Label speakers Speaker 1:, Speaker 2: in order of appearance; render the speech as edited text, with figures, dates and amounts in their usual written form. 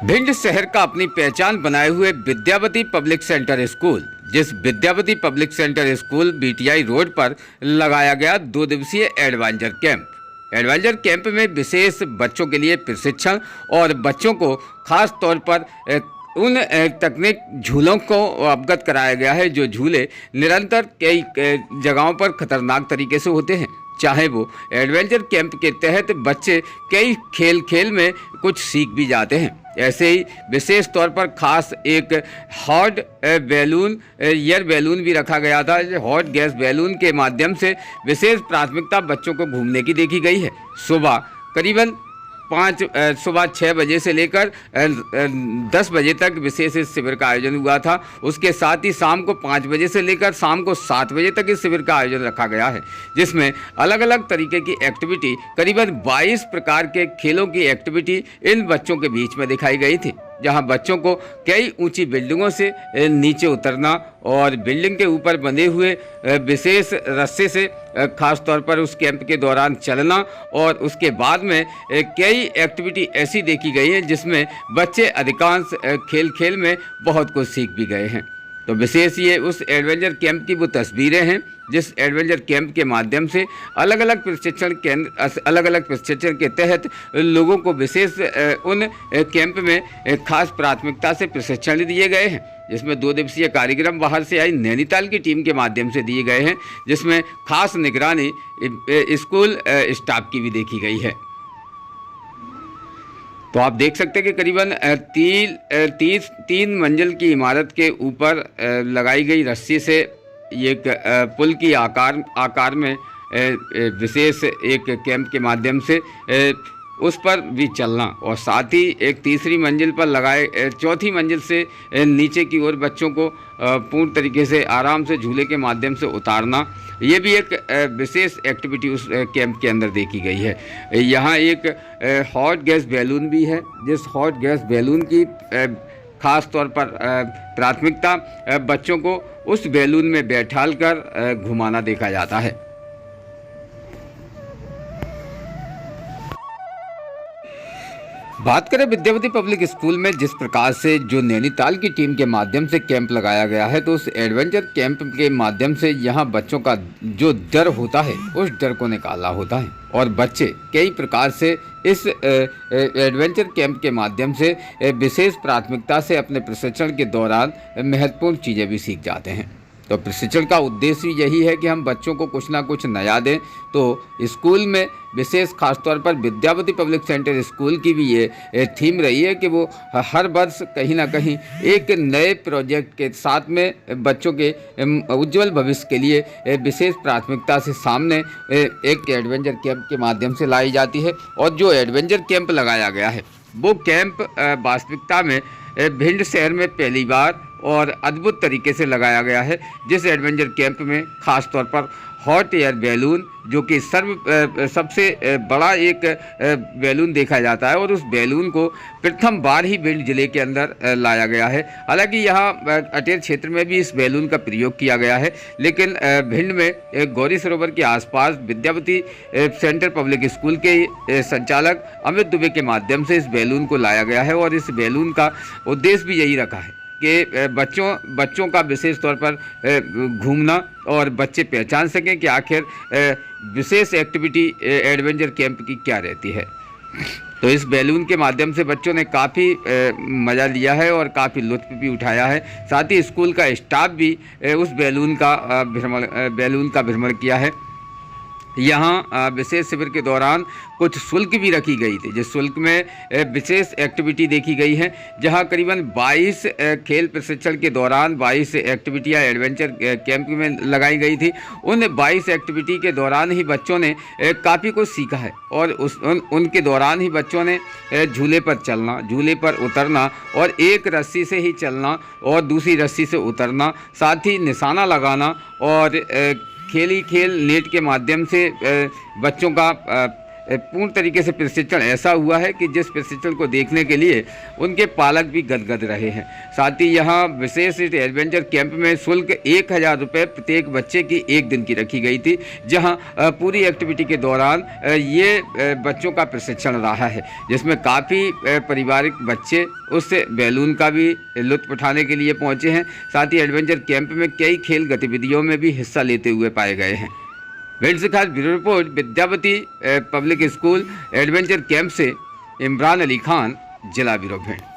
Speaker 1: भिंड शहर का अपनी पहचान बनाए हुए विद्यावती पब्लिक सेंटर स्कूल, जिस Vidyavati public centre school BTI road पर लगाया गया 2 दिवसीय एडवेंचर कैंप। एडवेंचर कैंप में विशेष बच्चों के लिए प्रशिक्षण और बच्चों को खास तौर पर उन तकनीक झूलों को अवगत कराया गया है जो झूले निरंतर कई जगहों पर खतरनाक तरीके से होते हैं। चाहे वो एडवेंचर कैंप के तहत बच्चे कई खेल में कुछ सीख भी जाते हैं। ऐसे ही विशेष तौर पर खास एक हॉट बैलून एयर बैलून भी रखा गया था। हॉट गैस बैलून के माध्यम से विशेष प्राथमिकता बच्चों को घूमने की देखी गई है। सुबह करीबन 6 बजे से लेकर 10 बजे तक विशेष इस शिविर का आयोजन हुआ था। उसके साथ ही शाम को 5 बजे से लेकर शाम को 7 बजे तक इस शिविर का आयोजन रखा गया है, जिसमें अलग अलग तरीके की एक्टिविटी करीबन 22 प्रकार के खेलों की एक्टिविटी इन बच्चों के बीच में दिखाई गई थी, जहां बच्चों को कई ऊंची बिल्डिंगों से नीचे उतरना और बिल्डिंग के ऊपर बंधे हुए विशेष रस्से से खास तौर पर उस कैंप के दौरान चलना, और उसके बाद में कई एक्टिविटी ऐसी देखी गई है जिसमें बच्चे अधिकांश खेल में बहुत कुछ सीख भी गए हैं। तो विशेष ये उस एडवेंचर कैंप की वो तस्वीरें हैं जिस एडवेंचर कैंप के माध्यम से अलग अलग प्रशिक्षण के तहत लोगों को विशेष उन कैंप में खास प्राथमिकता से प्रशिक्षण दिए गए हैं, जिसमें 2 दिवसीय कार्यक्रम बाहर से आई नैनीताल की टीम के माध्यम से दिए गए हैं, जिसमें खास निगरानी स्कूल स्टाफ की भी देखी गई है। तो आप देख सकते हैं कि करीबन 3 मंजिल की इमारत के ऊपर लगाई गई रस्सी से एक पुल की आकार में विशेष एक कैंप के माध्यम से उस पर भी चलना, और साथ ही एक तीसरी मंजिल पर लगाए 4थी मंजिल से नीचे की ओर बच्चों को पूर्ण तरीके से आराम से झूले के माध्यम से उतारना, ये भी एक विशेष एक्टिविटी उस कैंप के अंदर देखी गई है। यहाँ एक हॉट गैस बैलून भी है, जिस हॉट गैस बैलून की खास तौर पर प्राथमिकता बच्चों को उस बैलून में बैठाल कर घुमाना देखा जाता है। बात करें विद्यावती पब्लिक स्कूल में जिस प्रकार से जो नैनीताल की टीम के माध्यम से कैंप लगाया गया है, तो उस एडवेंचर कैंप के माध्यम से यहाँ बच्चों का जो डर होता है उस डर को निकाला होता है, और बच्चे कई प्रकार से इस एडवेंचर कैंप के माध्यम से विशेष प्राथमिकता से अपने प्रशिक्षण के दौरान महत्वपूर्ण चीज़ें भी सीख जाते हैं। तो प्रशिक्षण का उद्देश्य यही है कि हम बच्चों को कुछ ना कुछ नया दें। तो स्कूल में विशेष खासतौर पर विद्यावती पब्लिक सेंटर स्कूल की भी ये थीम रही है कि वो हर वर्ष कहीं ना कहीं एक नए प्रोजेक्ट के साथ में बच्चों के उज्जवल भविष्य के लिए विशेष प्राथमिकता से सामने एक एडवेंचर कैंप के माध्यम से लाई जाती है। और जो एडवेंचर कैंप लगाया गया है वो कैंप वास्तविकता में भिंड शहर में पहली बार और अद्भुत तरीके से लगाया गया है, जिस एडवेंचर कैंप में खास तौर पर हॉट एयर बैलून, जो कि सबसे बड़ा एक बैलून देखा जाता है, और उस बैलून को प्रथम बार ही भिंड जिले के अंदर लाया गया है। हालांकि यहाँ अटेर क्षेत्र में भी इस बैलून का प्रयोग किया गया है, लेकिन भिंड में गौरी सरोवर के आसपास विद्यावती सेंटर पब्लिक स्कूल के संचालक अमित दुबे के माध्यम से इस बैलून को लाया गया है, और इस बैलून का उद्देश्य भी यही रखा है कि बच्चों का विशेष तौर पर घूमना, और बच्चे पहचान सकें कि आखिर विशेष एक्टिविटी एडवेंचर कैंप की क्या रहती है। तो इस बैलून के माध्यम से बच्चों ने काफ़ी मज़ा लिया है और काफ़ी लुत्फ़ भी उठाया है। साथ ही स्कूल का स्टाफ भी उस बैलून का भ्रमण किया है। यहाँ विशेष शिविर के दौरान कुछ शुल्क भी रखी गई थी, जिस शुल्क में विशेष एक्टिविटी देखी गई है, जहाँ करीबन 22 खेल प्रशिक्षण के दौरान 22 एक्टिविटियाँ एडवेंचर कैंप में लगाई गई थी। उन 22 एक्टिविटी के दौरान ही बच्चों ने काफ़ी कुछ सीखा है, और उनके दौरान ही बच्चों ने झूले पर चलना, झूले पर उतरना, और एक रस्सी से ही चलना और दूसरी रस्सी से उतरना, साथ ही निशाना लगाना, और खेल नेट के माध्यम से बच्चों का पूर्ण तरीके से प्रशिक्षण ऐसा हुआ है कि जिस प्रशिक्षण को देखने के लिए उनके पालक भी गदगद रहे हैं। साथ ही यहाँ विशेष एडवेंचर कैंप में शुल्क 1000 रुपये प्रत्येक बच्चे की 1 दिन की रखी गई थी, जहाँ पूरी एक्टिविटी के दौरान ये बच्चों का प्रशिक्षण रहा है, जिसमें काफ़ी पारिवारिक बच्चे उस बैलून का भी लुत्फ उठाने के लिए पहुँचे हैं। साथ ही एडवेंचर कैंप में कई खेल गतिविधियों में भी हिस्सा लेते हुए पाए गए हैं। भिंड से खास bureau report Vidyavati public school adventure camp से इमरान अली खान, जिला ब्यूरो भिंड।